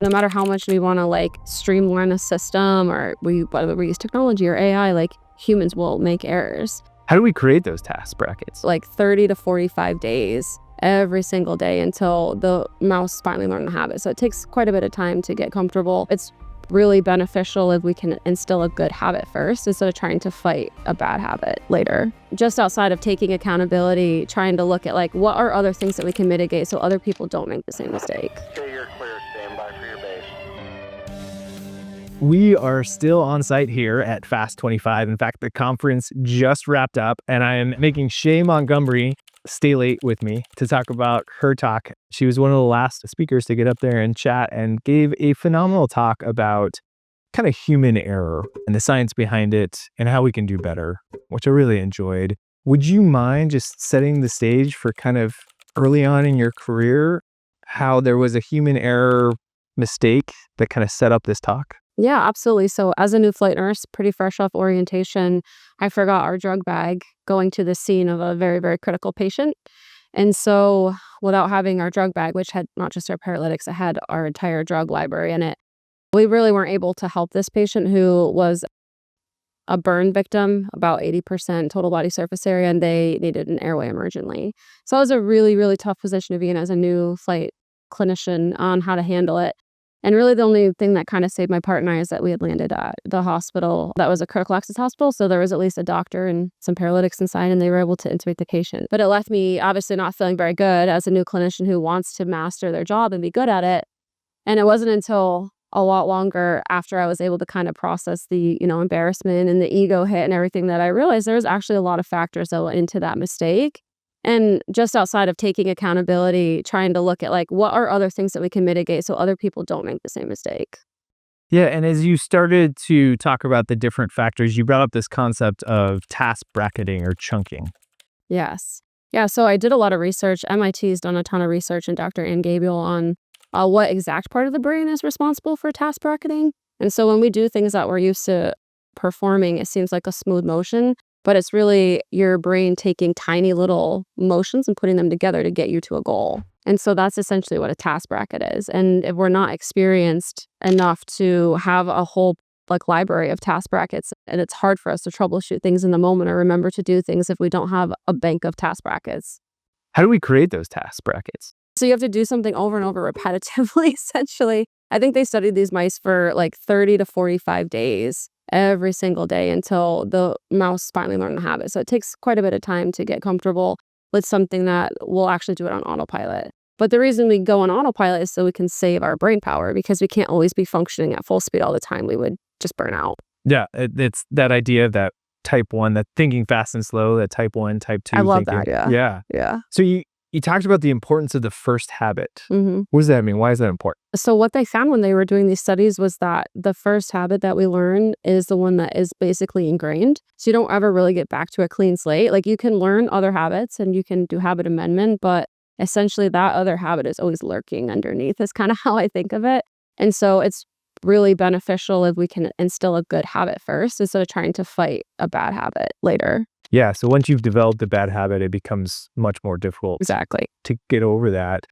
No matter how much we want to like streamline a system or whether we use technology or AI, like humans will make errors. How do we create those task brackets? Like 30 to 45 days every single day until the mouse finally learn the habit. So it takes quite a bit of time to get comfortable. It's really beneficial if we can instill a good habit first instead of trying to fight a bad habit later. Just outside of taking accountability, trying to look at like what are other things that we can mitigate so other people don't make the same mistake. Okay, you're clear. Stand by for your base. We are still on site here at Fast 25. In fact, the conference just wrapped up, and I am making Shay Montgomery stay late with me to talk about her talk. She was one of the last speakers to get up there and chat and gave a phenomenal talk about kind of human error and the science behind it and how we can do better, which I really enjoyed. Would you mind just setting the stage for kind of early on in your career, how there was a human error mistake that kind of set up this talk? Yeah, absolutely. So as a new flight nurse, pretty fresh off orientation, I forgot our drug bag going to the scene of a very, very critical patient. And so without having our drug bag, which had not just our paralytics, it had our entire drug library in it, we really weren't able to help this patient who was a burn victim, about 80% total body surface area, and they needed an airway emergently. So it was a really, really tough position to be in as a new flight clinician on how to handle it. And really the only thing that kind of saved my part and I is that we had landed at the hospital that was a critical access hospital. So there was at least a doctor and some paralytics inside and they were able to intubate the patient. But it left me obviously not feeling very good as a new clinician who wants to master their job and be good at it. And it wasn't until a lot longer after I was able to kind of process the, embarrassment and the ego hit and everything that I realized there was actually a lot of factors that went into that mistake. And just outside of taking accountability, trying to look at like what are other things that we can mitigate so other people don't make the same mistake. Yeah, and as you started to talk about the different factors, you brought up this concept of task bracketing or chunking. Yes. Yeah, so I did a lot of research. MIT's done a ton of research and Dr. Ann Gabriel on what exact part of the brain is responsible for task bracketing. And so when we do things that we're used to performing, it seems like a smooth motion. But it's really your brain taking tiny little motions and putting them together to get you to a goal. And so that's essentially what a task bracket is. And if we're not experienced enough to have a whole library of task brackets, and it's hard for us to troubleshoot things in the moment or remember to do things if we don't have a bank of task brackets. How do we create those task brackets? So you have to do something over and over repetitively, essentially. I think they studied these mice for like 30 to 45 days. Every single day until the mouse finally learn the habit. So it takes quite a bit of time to get comfortable with something that will actually do it on autopilot. But the reason we go on autopilot is so we can save our brain power because we can't always be functioning at full speed all the time. We would just burn out. Yeah, it's that idea of that type 1, that thinking fast and slow, that type 1, type 2. I love thinking. that, Yeah. Yeah. So you talked about the importance of the first habit. Mm-hmm. What does that mean? Why is that important? So what they found when they were doing these studies was that the first habit that we learn is the one that is basically ingrained. So you don't ever really get back to a clean slate. Like you can learn other habits and you can do habit amendment, but essentially that other habit is always lurking underneath is kind of how I think of it. And so it's really beneficial if we can instill a good habit first instead of trying to fight a bad habit later. Yeah, so once you've developed a bad habit, it becomes much more difficult Exactly. to get over that.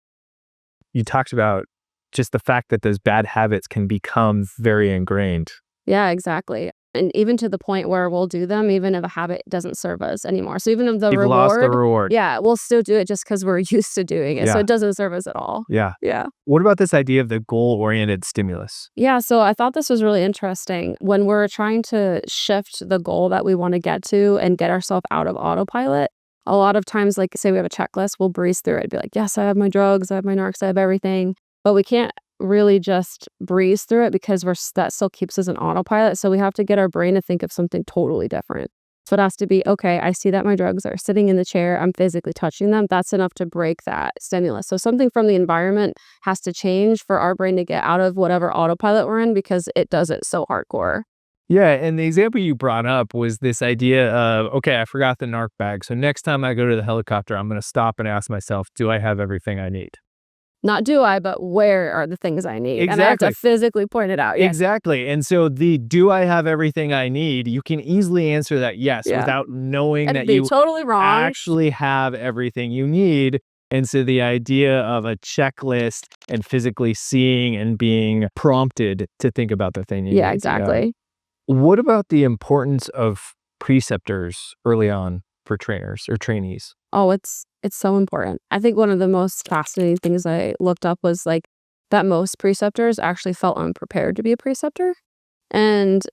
You talked about just the fact that those bad habits can become very ingrained. Yeah, exactly. And even to the point where we'll do them even if a habit doesn't serve us anymore. So even if the You've reward, lost the reward. yeah, we'll still do it just because we're used to doing it. So Yeah. it doesn't serve us at all. Yeah. Yeah. What about this idea of the goal-oriented stimulus? Yeah, so I thought this was really interesting. When we're trying to shift the goal that we want to get to and get ourselves out of autopilot, a lot of times, like say we have a checklist, we'll breeze through it. Be like, yes, I have my drugs, I have my narcs, I have everything. But we can't really just breeze through it because that still keeps us in autopilot. So we have to get our brain to think of something totally different. So it has to be, okay, I see that my drugs are sitting in the chair, I'm physically touching them. That's enough to break that stimulus. So something from the environment has to change for our brain to get out of whatever autopilot we're in because it does it so hardcore. Yeah, and the example you brought up was this idea of, okay, I forgot the narc bag. So next time I go to the helicopter, I'm going to stop and ask myself, do I have everything I need? Not do I, but where are the things I need? Exactly. And I have to physically point it out. Yes. Exactly. And so the do I have everything I need, you can easily answer that yes Yeah. without knowing I'd that be you totally wrong. actually have everything you need. And so the idea of a checklist and physically seeing and being prompted to think about the thing you Yeah, need to know. exactly. What about the importance of preceptors early on for trainers or trainees? Oh, it's so important. I think one of the most fascinating things I looked up was like that most preceptors actually felt unprepared to be a preceptor. And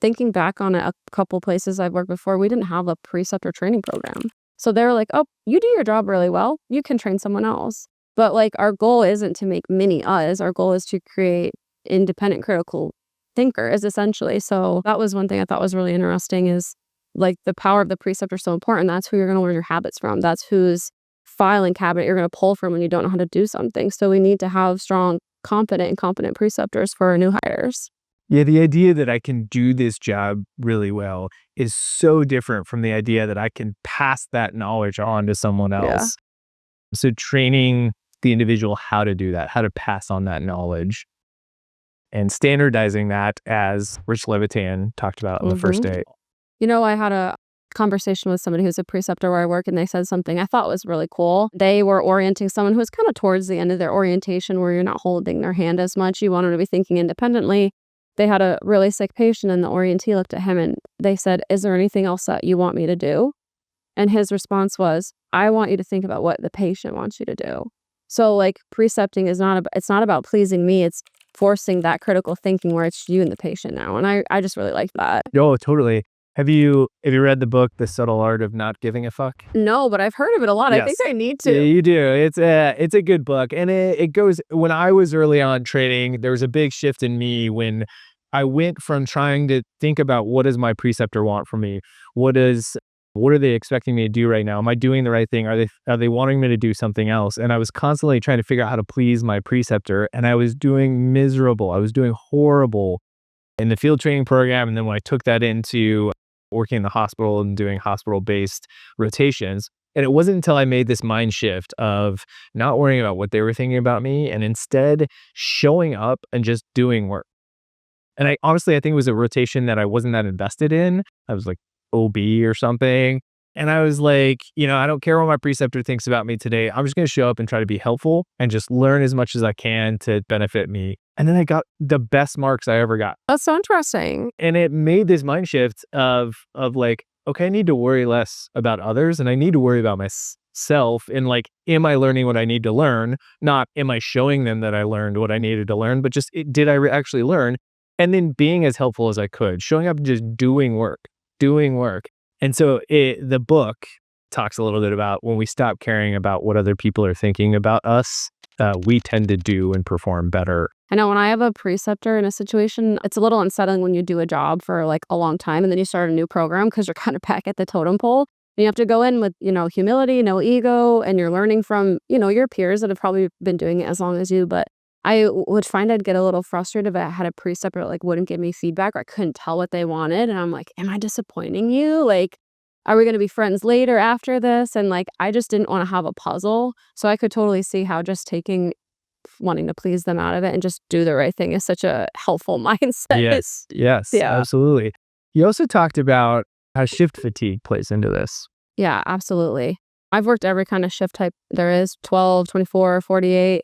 thinking back on a couple places I've worked before, we didn't have a preceptor training program. So they were like, "Oh, you do your job really well. You can train someone else." But like our goal isn't to make mini us. Our goal is to create independent critical thinkers essentially. So that was one thing I thought was really interesting is like the power of the preceptor is so important. That's who you're going to learn your habits from. That's whose filing cabinet you're going to pull from when you don't know how to do something. So we need to have strong, confident and competent preceptors for our new hires. Yeah, the idea that I can do this job really well is so different from the idea that I can pass that knowledge on to someone Yeah. else. So training the individual how to do that, how to pass on that knowledge, and standardizing that, as Rich Levitan talked about on the first day. You know, I had a conversation with somebody who's a preceptor where I work, and they said something I thought was really cool. They were orienting someone who was kind of towards the end of their orientation where you're not holding their hand as much. You want them to be thinking independently. They had a really sick patient, and the orientee looked at him and they said, "Is there anything else that you want me to do?" And his response was, "I want you to think about what the patient wants you to do." So like precepting is it's not about pleasing me. It's forcing that critical thinking where it's you and the patient now. And I just really like that. Oh, totally. Have you read the book, The Subtle Art of Not Giving a Fuck? No, but I've heard of it a lot. I think Yes. I need Yeah, to. you do. It's a good book. And it goes, when I was early on training, there was a big shift in me when I went from trying to think about what does my preceptor want from me? What are they expecting me to do right now? Am I doing the right thing? Are they wanting me to do something else? And I was constantly trying to figure out how to please my preceptor, and I was doing miserable. I was doing horrible in the field training program. And then when I took that into working in the hospital and doing hospital-based rotations, and it wasn't until I made this mind shift of not worrying about what they were thinking about me and instead showing up and just doing work. And I think it was a rotation that I wasn't that invested in. I was like OB or something. And I was like, I don't care what my preceptor thinks about me today. I'm just going to show up and try to be helpful and just learn as much as I can to benefit me. And then I got the best marks I ever got. That's so interesting. And it made this mind shift of like, okay, I need to worry less about others and I need to worry about myself. And like, am I learning what I need to learn? Not am I showing them that I learned what I needed to learn, but just did I actually learn? And then being as helpful as I could, showing up and just doing work. And so the book talks a little bit about when we stop caring about what other people are thinking about us, we tend to do and perform better. I know when I have a preceptor in a situation, it's a little unsettling when you do a job for like a long time and then you start a new program because you're kind of back at the totem pole. And you have to go in with, humility, no ego, and you're learning from, your peers that have probably been doing it as long as you. But I would find I'd get a little frustrated if I had a preceptor that like wouldn't give me feedback or I couldn't tell what they wanted. And I'm like, am I disappointing you? Like, are we going to be friends later after this? And like, I just didn't want to have a puzzle. So I could totally see how just taking wanting to please them out of it and just do the right thing is such a helpful mindset. Yes, Yeah. absolutely. You also talked about how shift fatigue plays into this. Yeah, absolutely. I've worked every kind of shift type there is, 12, 24, 48.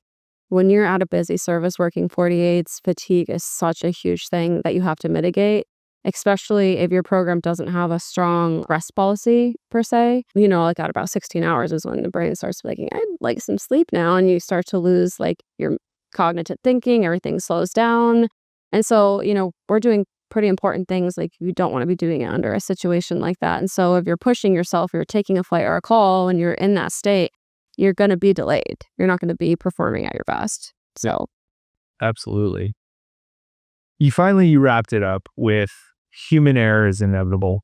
When you're at a busy service working 48s, fatigue is such a huge thing that you have to mitigate, especially if your program doesn't have a strong rest policy per se. Like at about 16 hours is when the brain starts thinking, I'd like some sleep now. And you start to lose like your cognitive thinking, everything slows down. And so, we're doing pretty important things like you don't want to be doing it under a situation like that. And so if you're pushing yourself, you're taking a flight or a call and you're in that state, you're going to be delayed. You're not going to be performing at your best. So, absolutely. You wrapped it up with human error is inevitable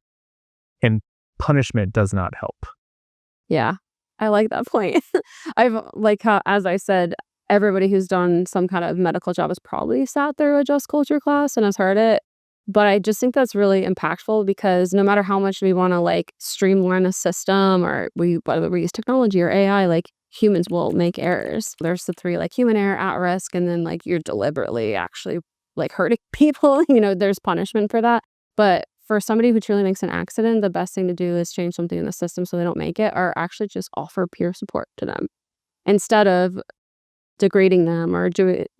and punishment does not help. Yeah, I like that point. I've as I said, everybody who's done some kind of medical job has probably sat through a Just Culture class and has heard it. But I just think that's really impactful because no matter how much we want to like streamline a system or whether we use technology or AI, like humans will make errors. There's the three, like human error, at risk, and then like you're deliberately actually like hurting people. There's punishment for that. But for somebody who truly makes an accident, the best thing to do is change something in the system so they don't make it or actually just offer peer support to them. instead of degrading them or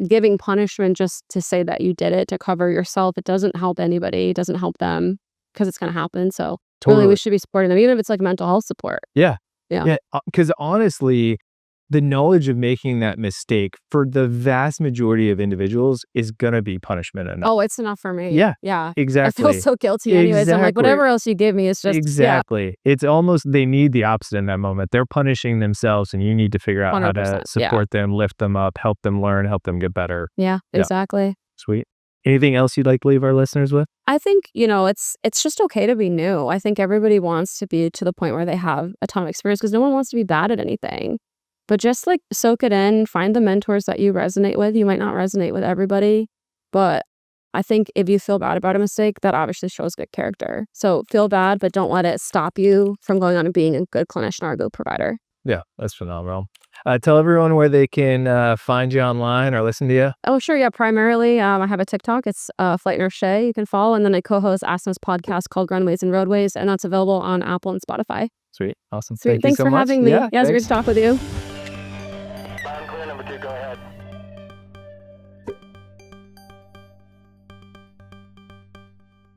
giving punishment just to say that you did it to cover yourself. It doesn't help anybody. It doesn't help them because it's going to happen. So really, we should be supporting them, even if it's like mental health support. Yeah. Yeah. Yeah. Because honestly, the knowledge of making that mistake for the vast majority of individuals is going to be punishment enough. Oh, it's enough for me. Yeah. Yeah. Exactly. I feel so guilty anyways. I'm like, Exactly. whatever else you give me is just, Exactly. It's almost, they need the opposite in that moment. They're punishing themselves and you need to figure out how to 100%, support them, lift them up, help them learn, help them get better. Yeah, exactly. Sweet. Anything else you'd like to leave our listeners with? I think, it's just okay to be new. I think everybody wants to be to the point where they have a ton of experience because no one wants to be bad at anything. But just like soak it in, find the mentors that you resonate with. You might not resonate with everybody, but I think if you feel bad about a mistake, that obviously shows good character. So feel bad, but don't let it stop you from going on and being a good clinician or a good provider. Yeah, that's phenomenal. Tell everyone where they can find you online or listen to you. Oh, sure. Yeah. Primarily, I have a TikTok. It's Flight Nurse Shay. You can follow. And then I co-host Asthma's podcast called Runways and Roadways. And that's available on Apple and Spotify. Sweet. Awesome. Sweet. Thank you Thanks so for much. having me. Yeah, it was great to talk with you. Bound clear, number 2, go ahead.